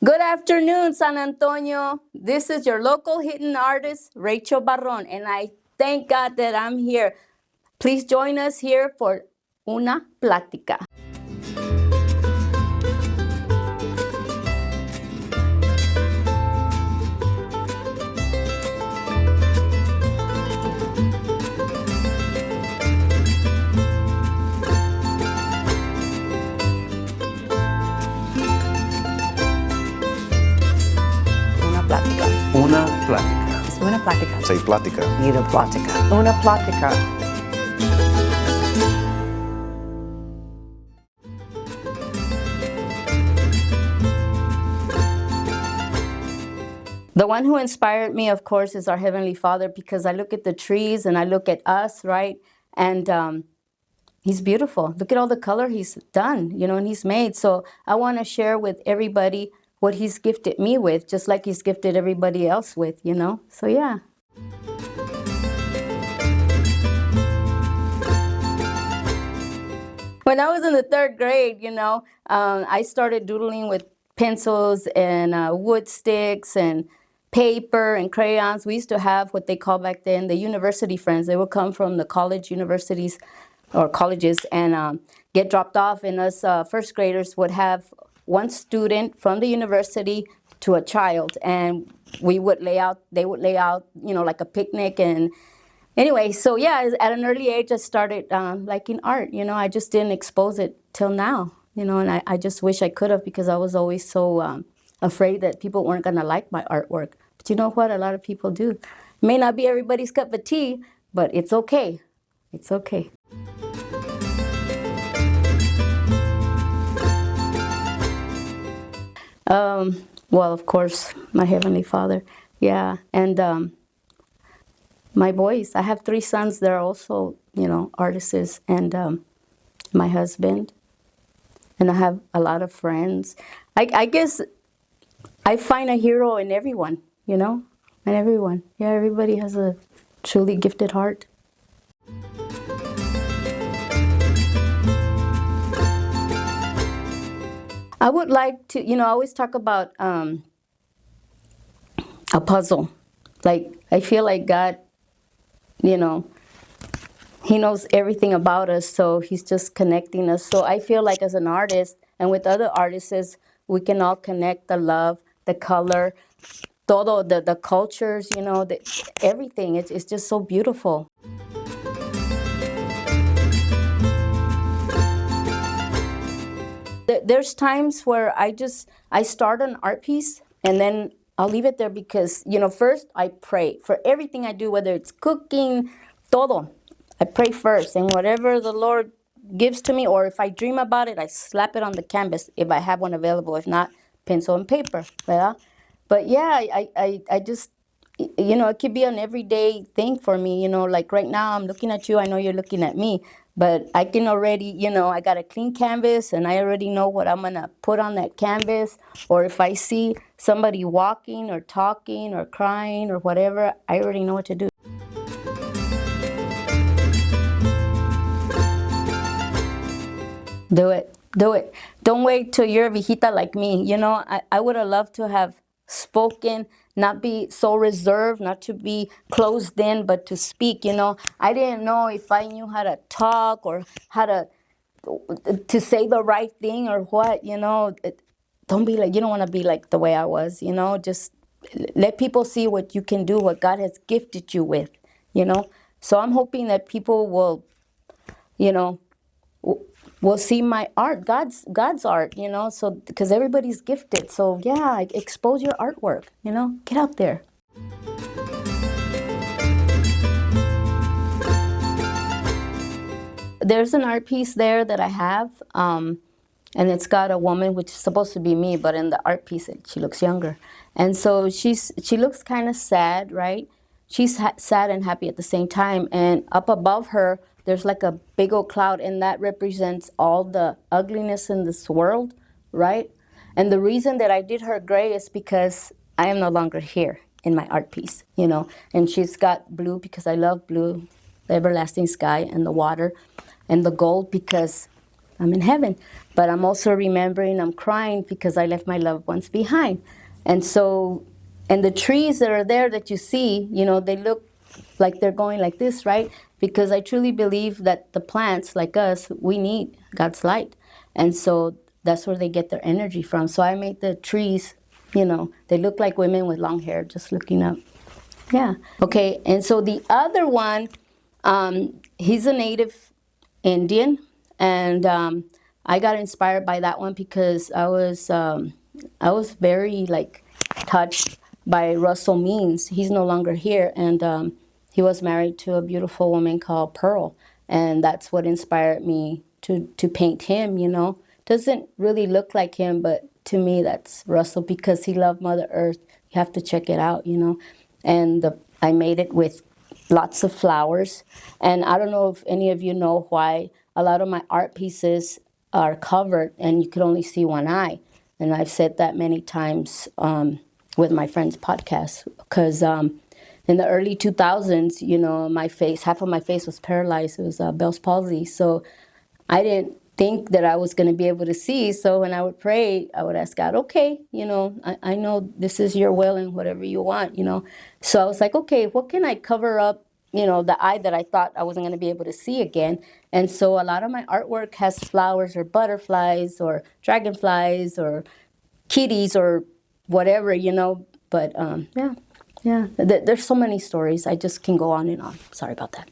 Good afternoon, San Antonio. This is your local hidden artist, Rachel Barron, and I thank God that I'm here. Please join us here for Una Plática. Una Plática. Una Plática. Es una plática. Say plática. Una plática. Una plática. The one who inspired me, of course, is our Heavenly Father, because I look at the trees and I look at us, right? And He's beautiful. Look at all the color He's done, and He's made. So I want to share with everybody what He's gifted me with, just like He's gifted everybody else with, So yeah. When I was in the third grade, I started doodling with pencils and wood sticks and paper and crayons. We used to have what they call back then the university friends. They would come from the universities or colleges and get dropped off, and us first graders would have one student from the university to a child, and they would lay out, like a picnic. And anyway, so yeah, at an early age, I started liking art. I just didn't expose it till now, and I just wish I could have, because I was always so afraid that people weren't going to like my artwork. But you know what? A lot of people do. It may not be everybody's cup of tea, but it's okay. It's okay. Well, of course, my Heavenly Father. Yeah, and my boys. I have 3 sons that are also, artists, and my husband. And I have a lot of friends. I guess I find a hero in everyone, in everyone. Yeah, everybody has a truly gifted heart. I would like to, I always talk about a puzzle. Like, I feel like God, He knows everything about us, so He's just connecting us. So I feel like as an artist and with other artists, we can all connect the love, the color, todo, the cultures, everything. It's just so beautiful. There's times where I start an art piece and then I'll leave it there because, first I pray for everything I do, whether it's cooking, todo. I pray first, and whatever the Lord gives to me, or if I dream about it, I slap it on the canvas if I have one available. If not, pencil and paper, ¿verdad? But yeah, I just, it could be an everyday thing for me, like right now I'm looking at you, I know you're looking at me, but I can already, I got a clean canvas and I already know what I'm going to put on that canvas. Or if I see somebody walking or talking or crying or whatever, I already know what to do. Do it. Do it. Don't wait till you're a viejita like me. I would have loved to have spoken, not be so reserved, not to be closed in, but to speak. I didn't know if I knew how to talk or how to say the right thing or what. Don't be like, you don't want to be like the way I was. Just let people see what you can do, what God has gifted you with. So I'm hoping that people will, will see my art, God's art, so because everybody's gifted. So yeah, expose your artwork, get out there. There's an art piece there that I have, and it's got a woman, which is supposed to be me, but in the art piece, she looks younger. And so she looks kind of sad, right? She's sad and happy at the same time. And up above her, there's like a big old cloud, and that represents all the ugliness in this world, right? And the reason that I did her gray is because I am no longer here in my art piece, And she's got blue because I love blue, the everlasting sky and the water, and the gold because I'm in heaven. but I'm also remembering, I'm crying because I left my loved ones behind. And so, and the trees that are there that you see, they look like they're going like this, right? Because I truly believe that the plants, like us, we need God's light. And so that's where they get their energy from. So I made the trees, they look like women with long hair just looking up. Yeah. Okay. And so the other one, he's a native Indian, and I got inspired by that one because I was very like touched by Russell Means. He's no longer here, and he was married to a beautiful woman called Pearl, and that's what inspired me to paint him. Doesn't really look like him, but to me that's Russell because he loved Mother Earth. You have to check it out. And I made it with lots of flowers. And I don't know if any of you know why a lot of my art pieces are covered and you could only see one eye. And I've said that many times with my friends' podcasts because in the early 2000s, my face, half of my face was paralyzed. It was Bell's palsy. So I didn't think that I was going to be able to see. So when I would pray, I would ask God, okay, I know this is your will and whatever you want, So I was like, okay, what can I cover up, the eye that I thought I wasn't going to be able to see again. And so a lot of my artwork has flowers or butterflies or dragonflies or kitties or whatever, But yeah. There's so many stories. I just can go on and on. Sorry about that.